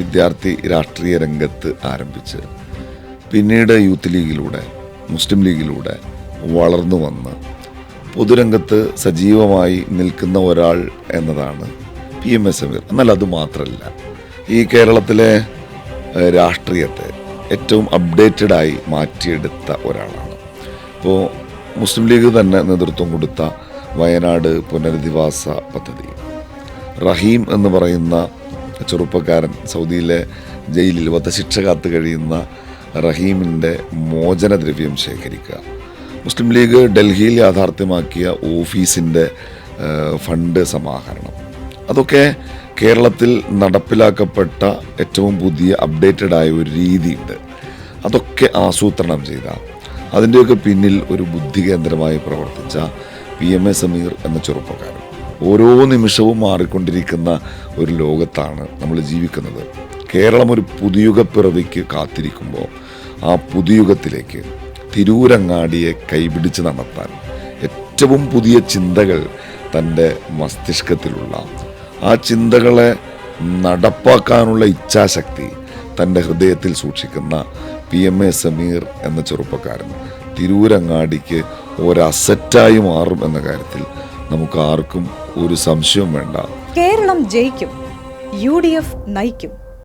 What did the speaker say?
വിദ്യാർത്ഥി രാഷ്ട്രീയ രംഗത്ത് ആരംഭിച്ച് പിന്നീട് യൂത്ത് ലീഗിലൂടെ മുസ്ലിം ലീഗിലൂടെ വളർന്നു വന്ന് പൊതുരംഗത്ത് സജീവമായി നിൽക്കുന്ന ഒരാൾ എന്നതാണ് PM A സമീർ. എന്നാൽ അതുമാത്രമല്ല, ഈ കേരളത്തിലെ രാഷ്ട്രീയത്തെ ഏറ്റവും അപ്ഡേറ്റഡായി മാറ്റിയെടുത്ത ഒരാളാണ്. ഇപ്പോൾ മുസ്ലിം ലീഗ് തന്നെ നേതൃത്വം കൊടുത്ത വയനാട് പുനരധിവാസ പദ്ധതി, റഹീം എന്ന് പറയുന്ന ചെറുപ്പക്കാരൻ സൗദിയിലെ ജയിലിൽ വധശിക്ഷ കാത്തു കഴിയുന്ന റഹീമിൻ്റെ മോചനദ്രവ്യം ശേഖരിക്കുക, മുസ്ലിം ലീഗ് ഡൽഹിയിൽ യാഥാർത്ഥ്യമാക്കിയ ഓഫീസിൻ്റെ ഫണ്ട് സമാഹരണം, അതൊക്കെ കേരളത്തിൽ നടപ്പിലാക്കപ്പെട്ട ഏറ്റവും പുതിയ അപ്ഡേറ്റഡായ ഒരു രീതിയുണ്ട്. അതൊക്കെ ആസൂത്രണം ചെയ്ത, അതിൻ്റെയൊക്കെ പിന്നിൽ ഒരു ബുദ്ധി കേന്ദ്രമായി പ്രവർത്തിച്ച PM A സമീർ എന്ന ചെറുപ്പക്കാരൻ. ഓരോ നിമിഷവും മാറിക്കൊണ്ടിരിക്കുന്ന ഒരു ലോകത്താണ് നമ്മൾ ജീവിക്കുന്നത്. കേരളം ഒരു പുതുയുഗ പിറവിക്ക് കാത്തിരിക്കുമ്പോൾ ആ പുതുയുഗത്തിലേക്ക് തിരൂരങ്ങാടിയെ കൈപിടിച്ച് നടത്താൻ ഏറ്റവും പുതിയ ചിന്തകൾ തൻ്റെ മസ്തിഷ്കത്തിലുള്ള, ആ ചിന്തകളെ നടപ്പാക്കാനുള്ള ഇച്ഛാശക്തി തൻ്റെ ഹൃദയത്തിൽ സൂക്ഷിക്കുന്ന PM A സമീർ എന്ന ചെറുപ്പക്കാരൻ തിരൂരങ്ങാടിക്ക് ഒരു അസറ്റായി മാറും എന്ന കാര്യത്തിൽ നമുക്ക് ആർക്കും ഒരു സംശയവും വേണ്ട. കേരളം ജയിക്കും, UDF നയിക്കും.